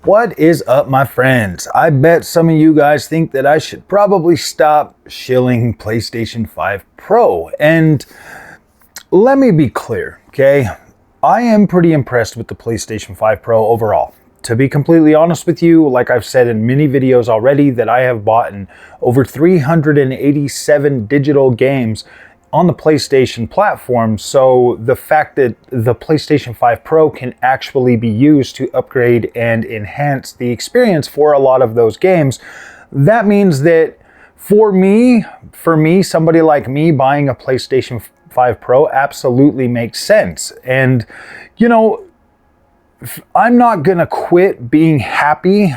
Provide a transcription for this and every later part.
What is up, my friends? I bet some of you guys think that I should probably stop shilling PlayStation 5 Pro. And let me be clear, okay? I am pretty impressed with the PlayStation 5 Pro overall. To be completely honest with you, like I've said in many videos already, that I have bought over 387 digital games on the PlayStation platform. So the fact that the PlayStation 5 Pro can actually be used to upgrade and enhance the experience for a lot of those games, that means that for me, somebody like me buying a PlayStation 5 Pro absolutely makes sense. And, you know, I'm not gonna quit being happy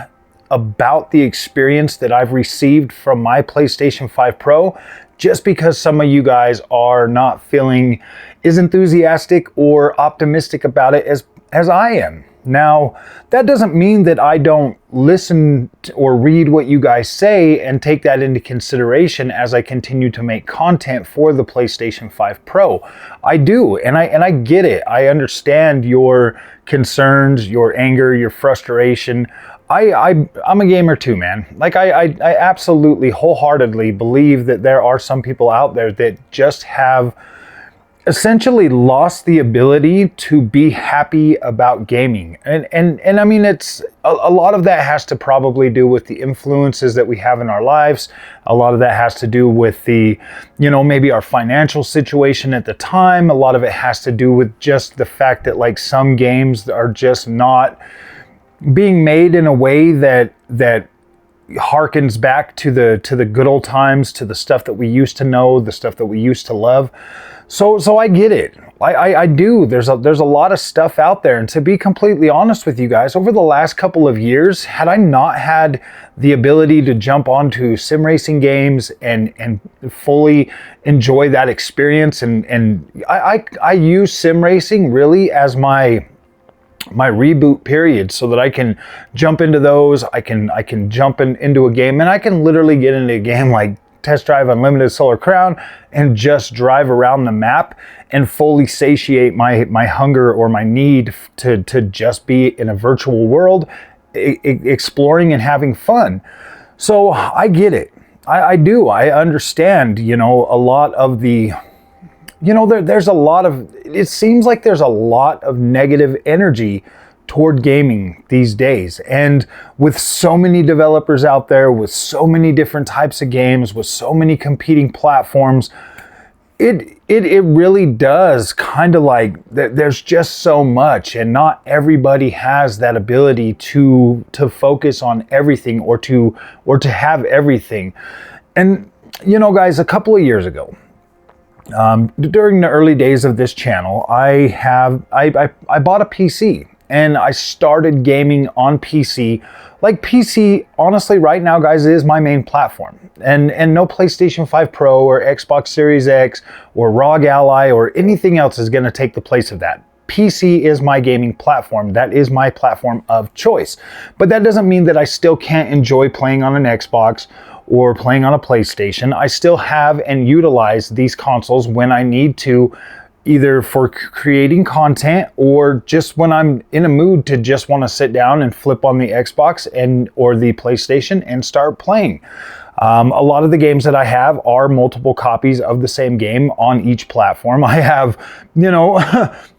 about the experience that I've received from my PlayStation 5 Pro just because some of you guys are not feeling as enthusiastic or optimistic about it as I am. Now, that doesn't mean that I don't listen or read what you guys say and take that into consideration as I continue to make content for the PlayStation 5 Pro. I do, and I get it. I understand your concerns, your anger, your frustration. I'm a gamer too, man. Like I absolutely wholeheartedly believe that there are some people out there that just have essentially lost the ability to be happy about gaming. And I mean, it's a lot of that has to probably do with the influences that we have in our lives. A lot of that has to do with the, maybe our financial situation at the time. A lot of it has to do with just the fact that like some games are just not being made in a way that harkens back to the good old times, to the stuff that we used to know, the stuff that we used to love. So I get it. I do. There's a lot of stuff out there. And to be completely honest with you guys, over the last couple of years, had I not had the ability to jump onto sim racing games and fully enjoy that experience, and I use sim racing really as my reboot period so that I can jump into those. I can jump into a game, and I can literally get into a game like Test Drive Unlimited Solar Crown and just drive around the map and fully satiate my hunger or my need to just be in a virtual world, exploring and having fun. So I get it. I do. I understand, a lot of the, there's a lot of, it seems like there's a lot of negative energy toward gaming these days. And with so many developers out there, with so many different types of games, with so many competing platforms, it really does kind of like, there's just so much, and not everybody has that ability to focus on everything or to have everything. And, guys, a couple of years ago, during the early days of this channel, I bought a PC and I started gaming on PC. Like PC, honestly, right now, guys, is my main platform. And no PlayStation 5 Pro or Xbox Series X or ROG Ally or anything else is going to take the place of that. PC is my gaming platform. That is my platform of choice. But that doesn't mean that I still can't enjoy playing on an Xbox or playing on a PlayStation. I still have and utilize these consoles when I need to, either for creating content or just when I'm in a mood to just want to sit down and flip on the Xbox or the PlayStation and start playing. A lot of the games that I have are multiple copies of the same game on each platform. I have,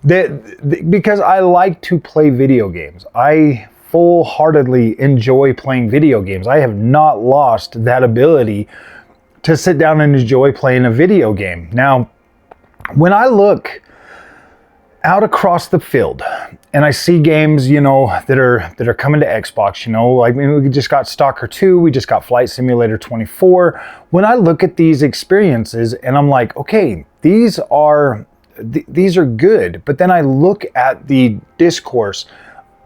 because I like to play video games. I full-heartedly enjoy playing video games. I have not lost that ability to sit down and enjoy playing a video game. Now, when I look out across the field and I see games, that are coming to Xbox, like we just got Stalker 2, we just got Flight Simulator 24. When I look at these experiences and I'm like, okay, these are good. But then I look at the discourse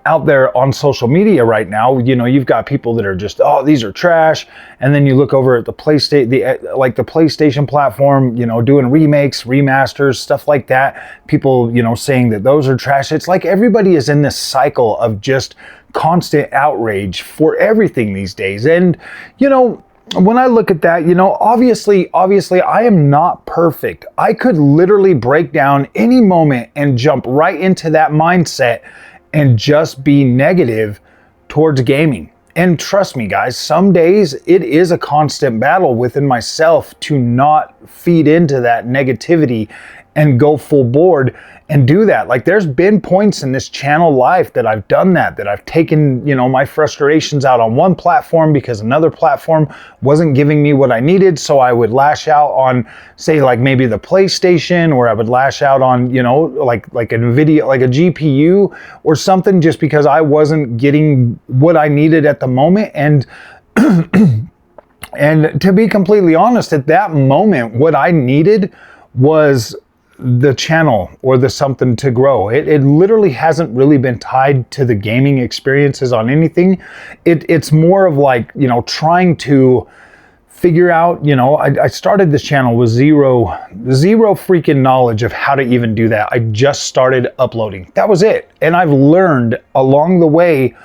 out there on social media right now. You've got people that are just, oh, these are trash. And then you look over at the PlayStation platform, doing remakes, remasters, stuff like that. People, saying that those are trash. It's like everybody is in this cycle of just constant outrage for everything these days. And, when I look at that, obviously I am not perfect. I could literally break down any moment and jump right into that mindset and just be negative towards gaming. And trust me, guys, some days it is a constant battle within myself to not feed into that negativity and go full board and do that. Like, there's been points in this channel life that I've done that I've taken, you know, my frustrations out on one platform because another platform wasn't giving me what I needed. So I would lash out on, say, like maybe the PlayStation, or I would lash out on, you know, like NVIDIA, like a GPU or something, just because I wasn't getting what I needed at the moment. And and to be completely honest, at that moment, what I needed was the channel or the something to grow. It literally hasn't really been tied to the gaming experiences on anything. It's more of like, you know, trying to figure out, you know, I started this channel with zero freaking knowledge of how to even do that. I just started uploading. That was it. And I've learned along the way,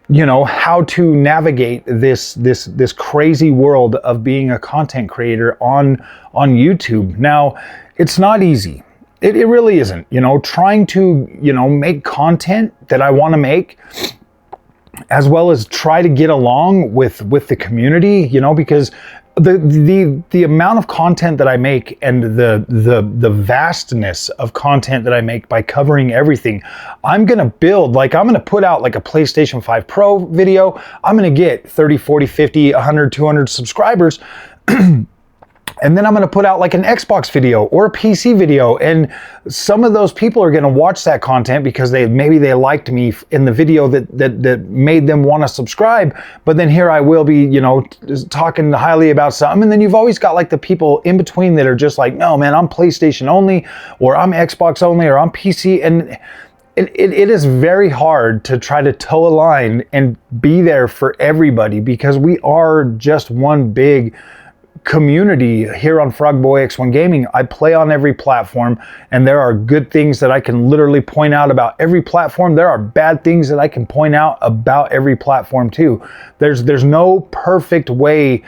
you know, how to navigate this crazy world of being a content creator on YouTube. Now, it's not easy. It really isn't. You know, trying to, you know, make content that I want to make, as well as try to get along with the community, you know, because the amount of content that I make and the vastness of content that I make by covering everything, I'm gonna build, like, I'm gonna put out like a PlayStation 5 Pro video, I'm gonna get 30, 40, 50, 100, 200 subscribers. And then I'm going to put out like an Xbox video or a PC video, and some of those people are going to watch that content because maybe they liked me in the video that made them want to subscribe. But then here I will be, you know, talking highly about something, and then you've always got like the people in between that are just like, no man, I'm PlayStation only, or I'm Xbox only, or I'm PC. And it is very hard to try to toe a line and be there for everybody, because we are just one big community here on Frogboy X1 Gaming. I play on every platform, and there are good things that I can literally point out about every platform. There are bad things that I can point out about every platform too. There's no perfect way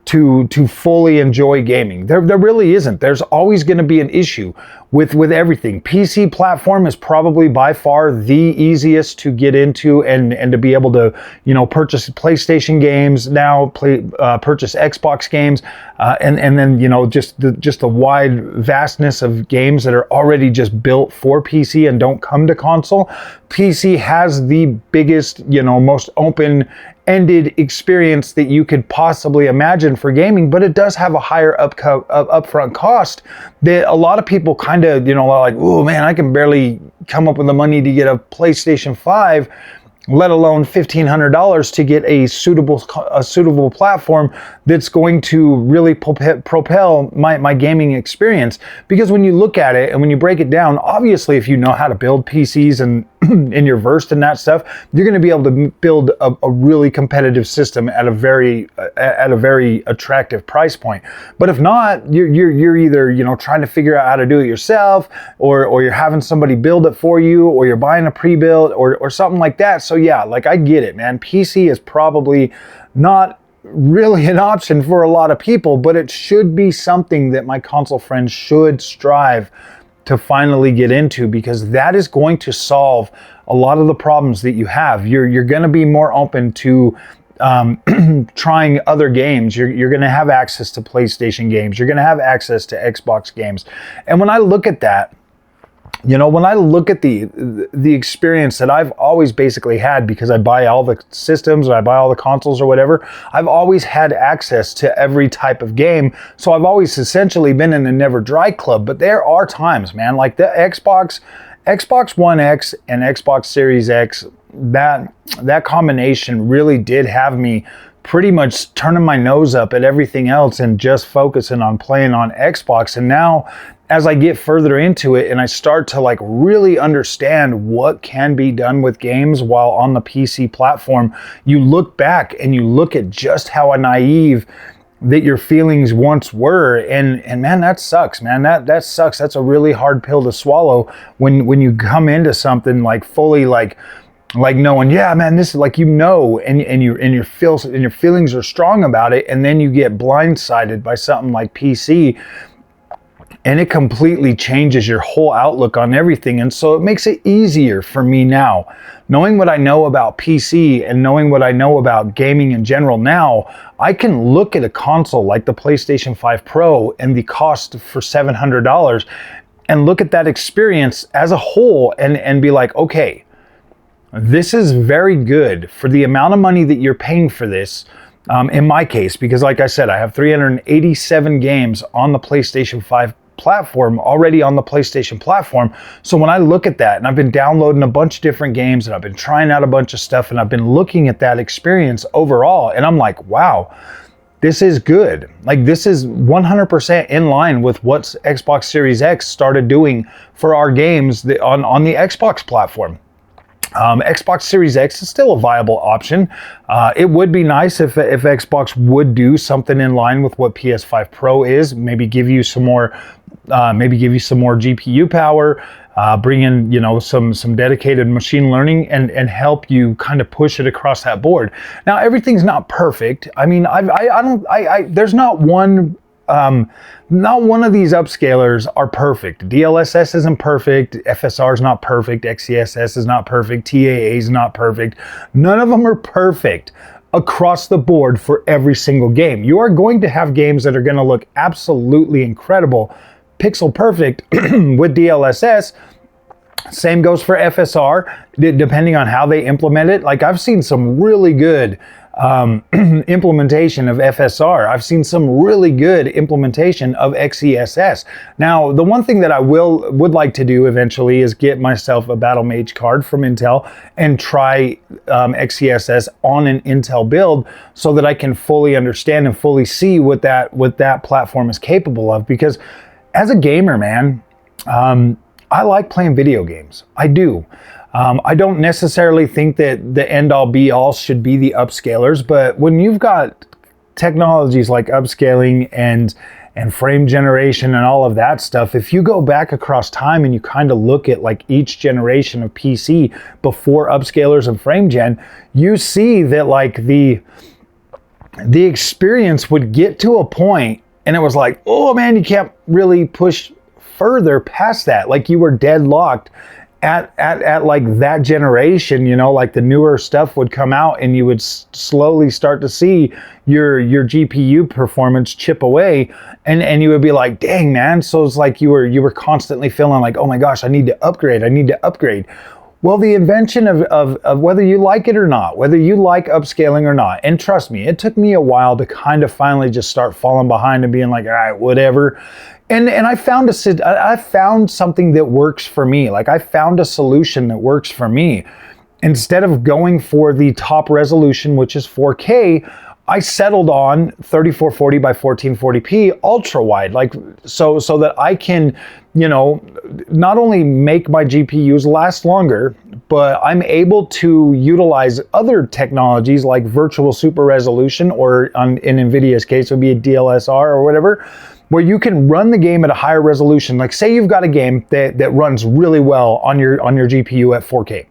to fully enjoy gaming. There really isn't. There's always going to be an issue with everything. PC platform is probably by far the easiest to get into and to be able to, you know, purchase PlayStation games now, purchase Xbox games, and then, you know, just the wide vastness of games that are already just built for PC and don't come to console. PC has the biggest, you know, most open-ended experience that you could possibly imagine for gaming, but it does have a higher upfront cost that a lot of people kind of, you know, are like, oh man, I can barely come up with the money to get a PlayStation 5, let alone $1,500 to get a suitable platform that's going to really propel my gaming experience. Because when you look at it and when you break it down, obviously if you know how to build PCs and you're versed in that stuff, you're going to be able to build a really competitive system at a very attractive price point. But if not, you're either, you know, trying to figure out how to do it yourself, or you're having somebody build it for you, or you're buying a pre-built or something like that. So yeah, like, I get it, man. PC is probably not really an option for a lot of people, but it should be something that my console friends should strive to finally get into, because that is going to solve a lot of the problems that you have. You're going to be more open to trying other games. You're going to have access to PlayStation games. You're going to have access to Xbox games. And when I look at that, you know, when I look at the experience that I've always basically had, because I buy all the systems, or I buy all the consoles or whatever, I've always had access to every type of game. So I've always essentially been in a never dry club. But there are times, man, like the Xbox One X and Xbox Series X, that combination really did have me pretty much turning my nose up at everything else and just focusing on playing on Xbox. And now, as I get further into it and I start to like really understand what can be done with games while on the PC platform, you look back and you look at just how naive that your feelings once were, and man, that sucks, man. That sucks. That's a really hard pill to swallow when you come into something like fully like knowing, yeah, man, this is like, you know, and your feelings are strong about it, and then you get blindsided by something like PC. and it completely changes your whole outlook on everything. And so it makes it easier for me now. Knowing what I know about PC and knowing what I know about gaming in general now, I can look at a console like the PlayStation 5 Pro and the cost for $700 and look at that experience as a whole and be like, okay, this is very good for the amount of money that you're paying for this. In my case, because like I said, I have 387 games on the PlayStation 5 platform, already on the PlayStation platform. So when I look at that, and I've been downloading a bunch of different games and I've been trying out a bunch of stuff and I've been looking at that experience overall, and I'm like, wow, this is good. Like, this is 100% in line with what Xbox Series X started doing for our games on the Xbox platform. Xbox Series X is still a viable option. It would be nice if Xbox would do something in line with what PS5 Pro is. Maybe give you some more GPU power. Bring in, some dedicated machine learning and help you kind of push it across that board. Now, everything's not perfect. I mean, there's not one. Not one of these upscalers are perfect. DLSS isn't perfect. FSR is not perfect. XeSS is not perfect. TAA is not perfect. None of them are perfect across the board for every single game. You are going to have games that are going to look absolutely incredible, pixel perfect with DLSS. Same goes for FSR, depending on how they implement it. Like, I've seen some really good implementation of FSR. I've seen some really good implementation of XeSS. Now, the one thing that I would like to do eventually is get myself a Battle Mage card from Intel and try XeSS on an Intel build so that I can fully understand and fully see what that platform is capable of. Because as a gamer, man, I like playing video games. I do. I don't necessarily think that the end-all be-all should be the upscalers, but when you've got technologies like upscaling and frame generation and all of that stuff, if you go back across time and you kind of look at like each generation of PC before upscalers and frame gen, you see that like the experience would get to a point and it was like, oh man, you can't really push further past that. Like, you were deadlocked at like that generation, like the newer stuff would come out and you would slowly start to see your GPU performance chip away, and you would be like, dang man. So it's like you were constantly feeling like, oh my gosh, I need to upgrade. Well, the invention of whether you like it or not, whether you like upscaling or not, and trust me, it took me a while to kind of finally just start falling behind and being like, all right, whatever. And I found something that works for me. Like, I found a solution that works for me. Instead of going for the top resolution, which is 4K, I settled on 3440 by 1440p ultra wide, like so that I can, not only make my GPUs last longer, but I'm able to utilize other technologies like virtual super resolution, or in NVIDIA's case, it would be a DLSR or whatever, where you can run the game at a higher resolution. Like, say you've got a game that runs really well on your GPU at 4K.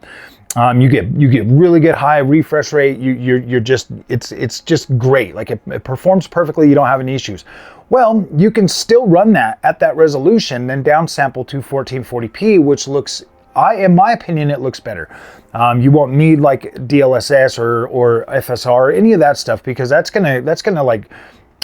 You get really good high refresh rate. It's just great. Like, it performs perfectly. You don't have any issues. Well, you can still run that at that resolution, then downsample to 1440p, which looks, in my opinion, it looks better. You won't need like DLSS or FSR or any of that stuff, because that's gonna like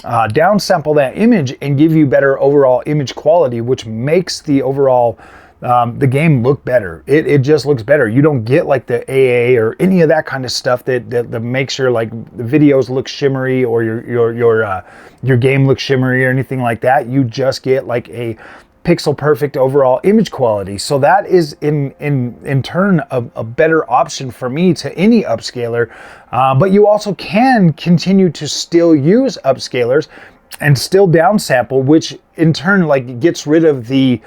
downsample that image and give you better overall image quality, which makes the overall the game look better. It just looks better. You don't get like the AA or any of that kind of stuff that makes your like the videos look shimmery, or your game looks shimmery or anything like that. You just get like a pixel perfect overall image quality. So that is in turn a better option for me to any upscaler. But you also can continue to still use upscalers and still downsample, which in turn like gets rid of the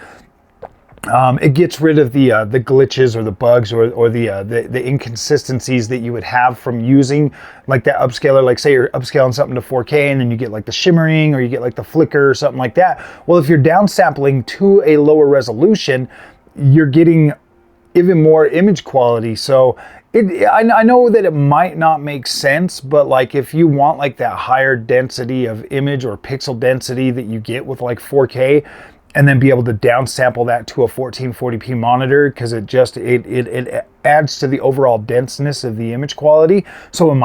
the glitches or the bugs or the inconsistencies that you would have from using like that upscaler. Like, say you're upscaling something to 4K and then you get like the shimmering or you get like the flicker or something like that. Well, if you're downsampling to a lower resolution, you're getting even more image quality. So I know that it might not make sense, but like if you want like that higher density of image or pixel density that you get with like 4K, and then be able to downsample that to a 1440p monitor, because it adds to the overall denseness of the image quality. So in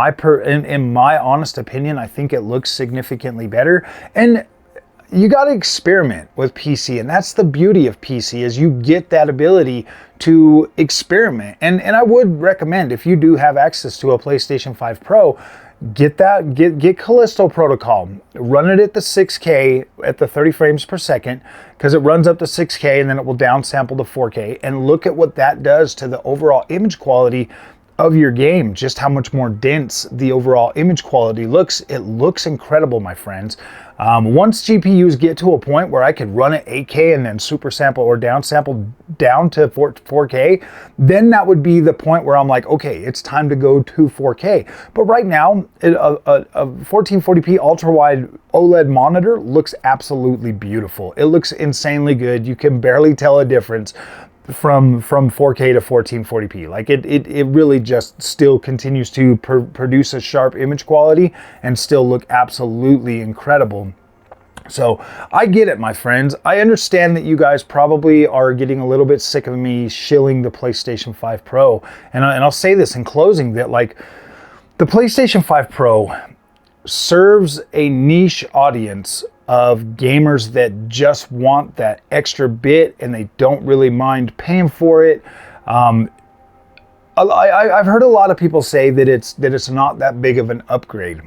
my honest opinion, I think it looks significantly better. And you got to experiment with PC, and that's the beauty of PC, is you get that ability to experiment. And I would recommend, if you do have access to a PlayStation 5 Pro, get Callisto Protocol, run it at the 6K at the 30 frames per second, because it runs up to 6K and then it will downsample to 4K, and look at what that does to the overall image quality of your game, just how much more dense the overall image quality looks. It looks incredible, my friends. Once GPUs get to a point where I could run at 8K and then super sample or downsample down to 4K, then that would be the point where I'm like, okay, it's time to go to 4K. But right now, a 1440p ultra-wide OLED monitor looks absolutely beautiful. It looks insanely good. You can barely tell a difference from 4K to 1440p. Like it really just still continues to produce a sharp image quality and still look absolutely incredible. So I get it, my friends. I understand that you guys probably are getting a little bit sick of me shilling the PlayStation 5 Pro. And I'll say this in closing, that like the PlayStation 5 Pro serves a niche audience of gamers that just want that extra bit and they don't really mind paying for it. I've heard a lot of people say that it's not that big of an upgrade.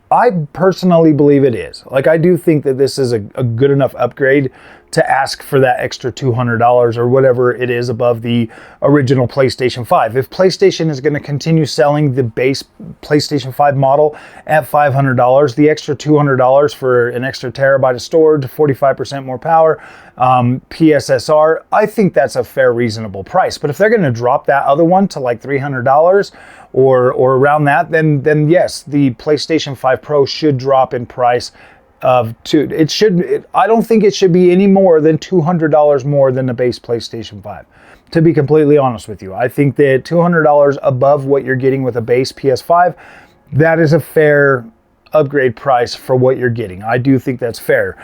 I personally believe it is. Like, I do think that this is a good enough upgrade to ask for that extra $200 or whatever it is above the original PlayStation 5. If PlayStation is going to continue selling the base PlayStation 5 model at $500, the extra $200 for an extra terabyte of storage, 45% more power, PSSR, I think that's a fair, reasonable price. But if they're going to drop that other one to like $300 or around that, then yes, the PlayStation 5 Pro should drop in price. I don't think it should be any more than $200 more than the base PlayStation 5. To be completely honest with you, I think that $200 above what you're getting with a base PS5, that is a fair upgrade price for what you're getting. I do think that's fair.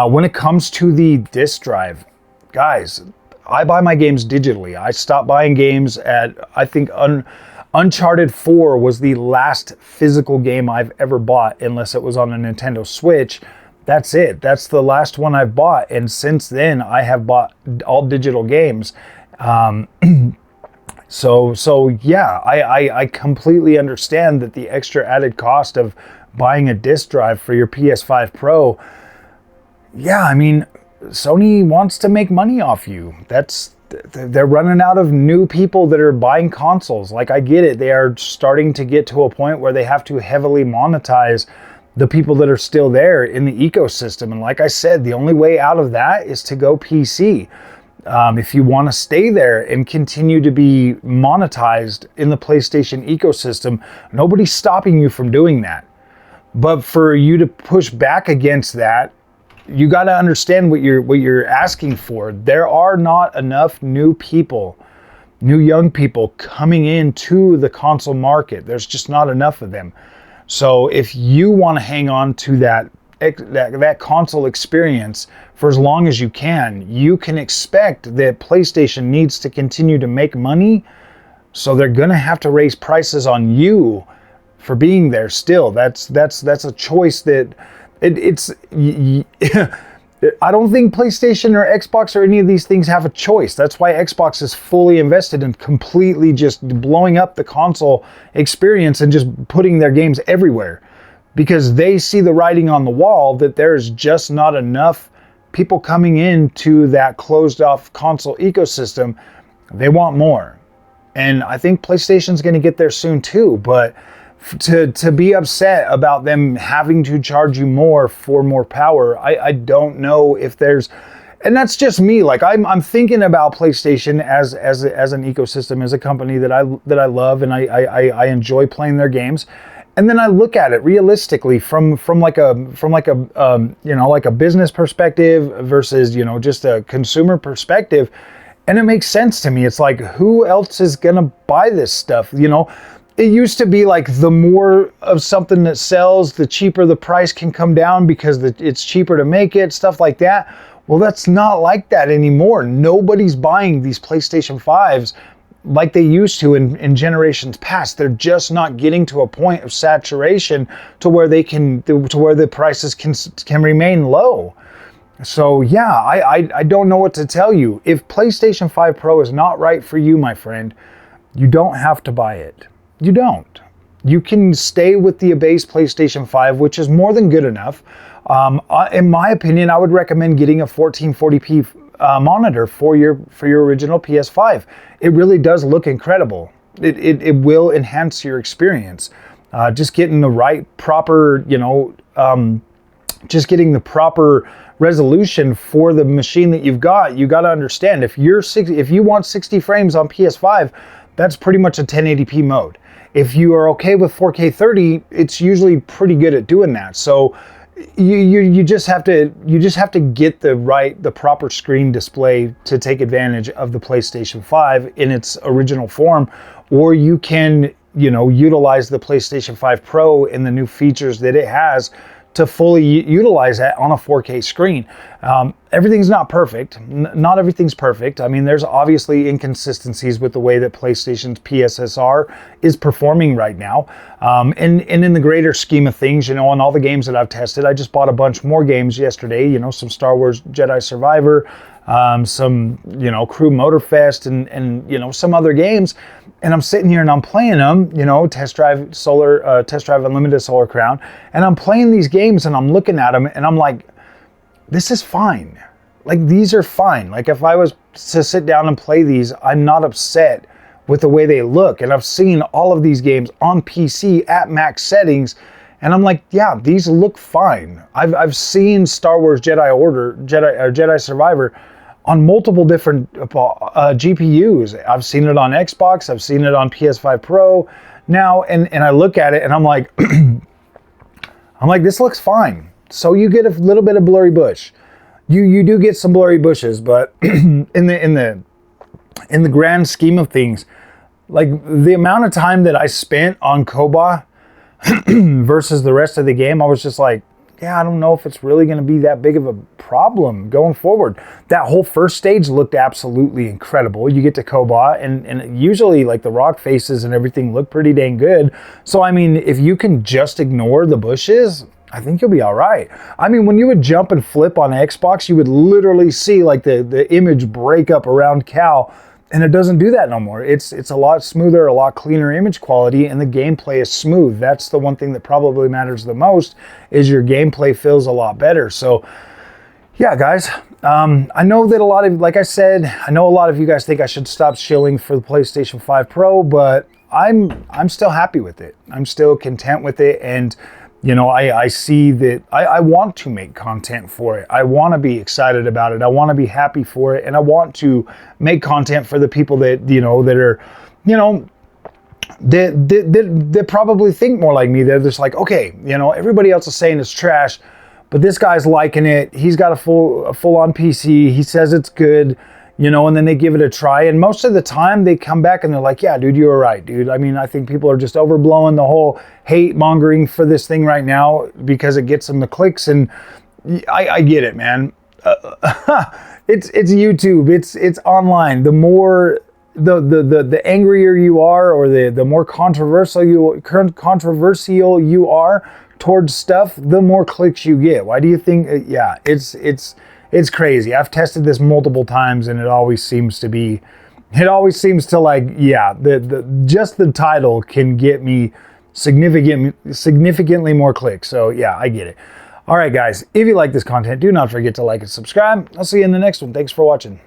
When it comes to the disk drive, guys, I buy my games digitally. I stopped buying games at, I think, Uncharted 4 was the last physical game I've ever bought, unless it was on a Nintendo Switch. That's it. That's the last one I've bought. And since then, I have bought all digital games. So yeah, I completely understand that the extra added cost of buying a disk drive for your PS5 Pro, yeah, I mean, Sony wants to make money off you. They're running out of new people that are buying consoles. Like, I get it. They are starting to get to a point where they have to heavily monetize the people that are still there in the ecosystem. And like I said, the only way out of that is to go PC. If you want to stay there and continue to be monetized in the PlayStation ecosystem, nobody's stopping you from doing that. But for you to push back against that, you got to understand what you're asking for. There are not enough new young people coming into the console market. There's just not enough of them. So if you want to hang on to that console experience for as long as you can expect that PlayStation needs to continue to make money. So they're going to have to raise prices on you for being there still. That's a choice that I don't think PlayStation or Xbox or any of these things have a choice. That's why Xbox is fully invested in completely just blowing up the console experience and just putting their games everywhere, because they see the writing on the wall that there's just not enough people coming into that closed off console ecosystem. They want more. And I think PlayStation's going to get there soon too, but to be upset about them having to charge you more for more power, I don't know if there's, and that's just me. Like, I'm thinking about PlayStation as an ecosystem, as a company that I love, and I enjoy playing their games. And then I look at it realistically from like a business perspective versus, just a consumer perspective. And it makes sense to me. It's like, who else is gonna buy this stuff? It used to be like, the more of something that sells, the cheaper the price can come down because it's cheaper to make it, stuff like that. Well, that's not like that anymore. Nobody's buying these PlayStation 5s like they used to in generations past. They're just not getting to a point of saturation to where they can, to where the prices can remain low. So yeah, I don't know what to tell you. If PlayStation 5 Pro is not right for you, my friend, you don't have to buy it. You don't. You can stay with the base PlayStation 5, which is more than good enough. In my opinion, I would recommend getting a 1440p monitor for your original PS5. It really does look incredible. It will enhance your experience. Just getting the right proper, just getting the proper resolution for the machine that you've got. You got to understand, if you want 60 frames on PS5, that's pretty much a 1080p mode. If you are okay with 4K 30, it's usually pretty good at doing that. So you just have to get the proper screen display to take advantage of the PlayStation 5 in its original form, or you can utilize the PlayStation 5 Pro and the new features that it has to fully utilize that on a 4K screen. Everything's not perfect. Not everything's perfect. I mean, there's obviously inconsistencies with the way that PlayStation's PSSR is performing right now. And in the greater scheme of things, on all the games that I've tested, I just bought a bunch more games yesterday, some Star Wars Jedi Survivor, some, Crew Motorfest and some other games. And I'm sitting here and I'm playing them, Test Drive Unlimited Solar Crown. And I'm playing these games and I'm looking at them and I'm like, this is fine. Like, these are fine. Like, if I was to sit down and play these, I'm not upset with the way they look. And I've seen all of these games on PC at max settings. And I'm like, yeah, these look fine. I've seen Star Wars Jedi Survivor on multiple different GPUs. I've seen it on Xbox. I've seen it on PS5 Pro now. And I look at it and I'm like, this looks fine. So you get a little bit of blurry bush. You do get some blurry bushes, but in the grand scheme of things, like the amount of time that I spent on Koba versus the rest of the game, I was just like, yeah, I don't know if it's really going to be that big of a problem going forward. That whole first stage looked absolutely incredible. You get to Koba, and usually like the rock faces and everything look pretty dang good. So, I mean, if you can just ignore the bushes, I think you'll be all right. I mean, when you would jump and flip on Xbox, you would literally see like the image break up around Cal. And it doesn't do that no more. It's a lot smoother, a lot cleaner image quality, and the gameplay is smooth. That's the one thing that probably matters the most, is your gameplay feels a lot better. So, yeah, guys, I know that like I said, I know a lot of you guys think I should stop shilling for the PlayStation 5 Pro, but I'm still happy with it. I'm still content with it, and I see that I want to make content for it. I want to be excited about it. I want to be happy for it. And I want to make content for the people that, that are, that probably think more like me. They're just like, okay, everybody else is saying it's trash, but this guy's liking it. He's got a full-on PC. He says it's good. And then they give it a try. And most of the time they come back and they're like, yeah, dude, you were right, dude. I mean, I think people are just overblowing the whole hate mongering for this thing right now because it gets them the clicks. And I get it, man. It's YouTube. It's online. The more, the angrier you are, or the more controversial you are towards stuff, the more clicks you get. Why do you think? Yeah, it's crazy. I've tested this multiple times, and it always seems to like, yeah, just the title can get me significantly more clicks. So yeah, I get it. All right, guys, if you like this content, do not forget to like and subscribe. I'll see you in the next one. Thanks for watching.